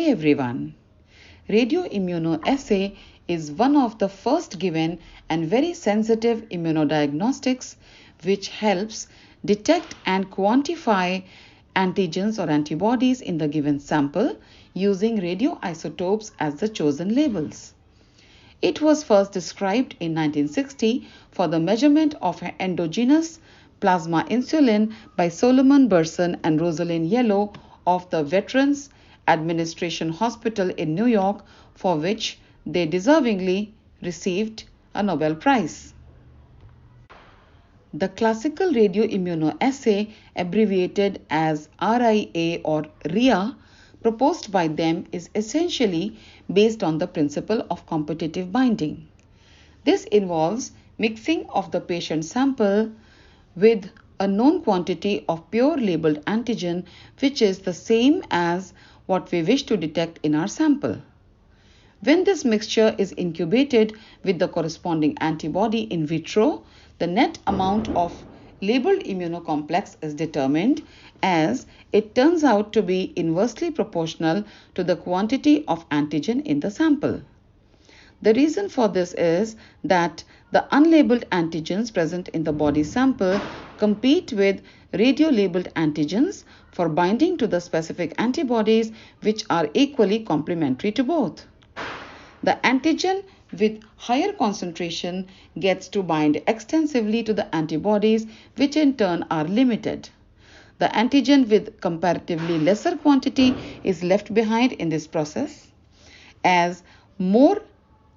everyone. Radioimmunoassay is one of the first given and very sensitive immunodiagnostics which helps detect and quantify antigens or antibodies in the given sample using radioisotopes as the chosen labels. It was first described in 1960 for the measurement of endogenous plasma insulin by Solomon Berson and Rosalind Yalow of the Veterans Administration Hospital in New York, for which they deservingly received a Nobel Prize. The classical radioimmunoassay, abbreviated as RIA or RIA, proposed by them is essentially based on the principle of competitive binding. This involves mixing of the patient sample with a known quantity of pure labeled antigen, which is the same as what we wish to detect in our sample. When this mixture is incubated with the corresponding antibody in vitro, the net amount of labeled immunocomplex is determined, as it turns out to be inversely proportional to the quantity of antigen in the sample. The reason for this is that the unlabeled antigens present in the body sample compete with radio-labeled antigens for binding to the specific antibodies, which are equally complementary to both. The antigen with higher concentration gets to bind extensively to the antibodies, which in turn are limited. The antigen with comparatively lesser quantity is left behind in this process. As more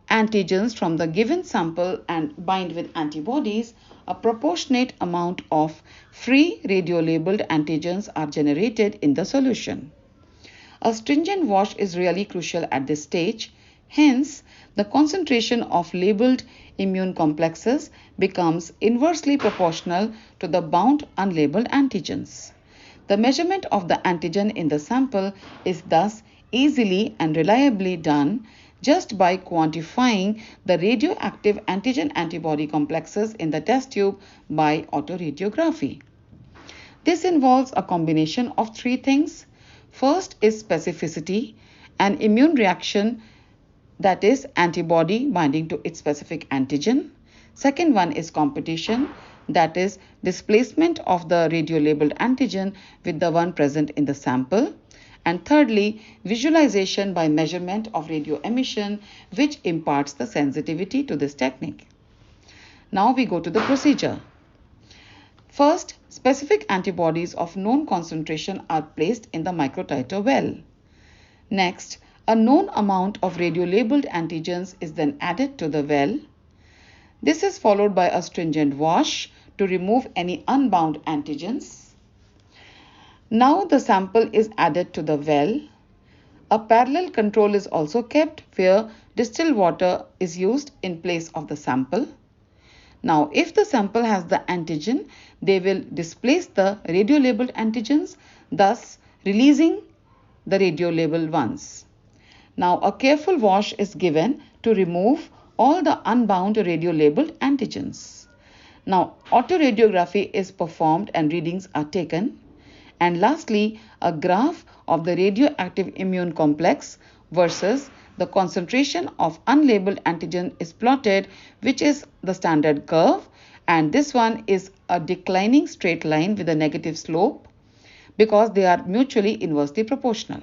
antigens from the given sample and bind with antibodies, a proportionate amount of free radio-labeled antigens are generated in the solution. A stringent wash is really crucial at this stage. Hence, the concentration of labeled immune complexes becomes inversely proportional to the bound unlabeled antigens. The measurement of the antigen in the sample is thus easily and reliably done just by quantifying the radioactive antigen-antibody complexes in the test tube by autoradiography. This involves a combination of three things. First is specificity, an immune reaction, that is antibody binding to its specific antigen. Second one is competition, that is displacement of the radio-labeled antigen with the one present in the sample. And thirdly, visualization by measurement of radio emission, which imparts the sensitivity to this technique. Now we go to the procedure. First, specific antibodies of known concentration are placed in the microtiter well. Next, a known amount of radio-labeled antigens is then added to the well. This is followed by a stringent wash to remove any unbound antigens. Now the sample is added to the well. A parallel control is also kept where distilled water is used in place of the sample. Now, if the sample has the antigen, they will displace the radio-labeled antigens, thus releasing the radio-labeled ones. Now, a careful wash is given to remove all the unbound radio-labeled antigens. Now, autoradiography is performed and readings are taken. And lastly, a graph of the radioactive immune complex versus the concentration of unlabeled antigen is plotted, which is the standard curve, and this one is a declining straight line with a negative slope because they are mutually inversely proportional.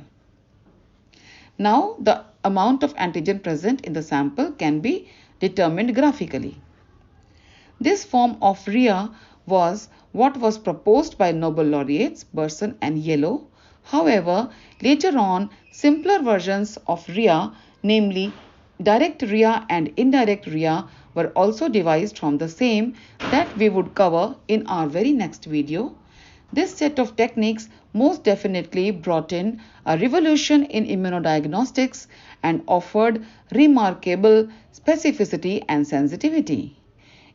Now, the amount of antigen present in the sample can be determined graphically. This form of RIA was what was proposed by Nobel Laureates Berson and Yalow. However, later on, simpler versions of RIA, namely direct RIA and indirect RIA, were also devised from the same that we would cover in our very next video. This set of techniques most definitely brought in a revolution in immunodiagnostics and offered remarkable specificity and sensitivity.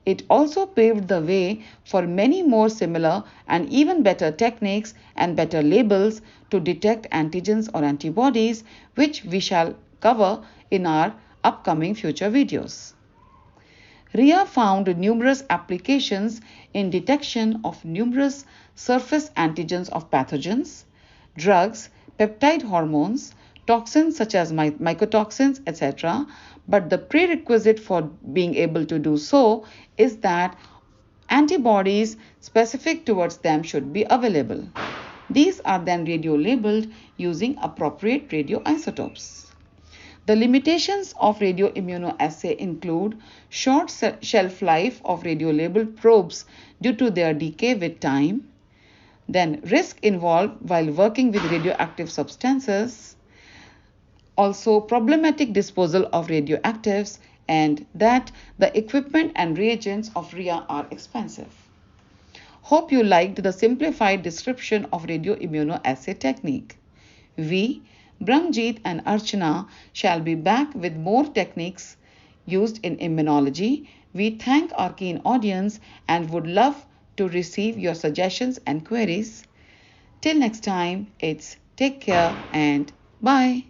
It also paved the way for many more similar and even better techniques and better labels to detect antigens or antibodies, which we shall cover in our upcoming future videos. RIA found numerous applications in detection of numerous surface antigens of pathogens, drugs, peptide hormones, toxins such as mycotoxins, etc. But the prerequisite for being able to do so is that antibodies specific towards them should be available. These are then radio-labeled using appropriate radioisotopes. The limitations of radioimmunoassay include short shelf life of radio-labeled probes due to their decay with time, then risk involved while working with radioactive substances, also problematic disposal of radioactives, and that the equipment and reagents of RIA are expensive. Hope you liked the simplified description of radioimmunoassay technique. We, Brahmjeet and Archana, shall be back with more techniques used in immunology. We thank our keen audience and would love to receive your suggestions and queries. Till next time, it's take care and bye.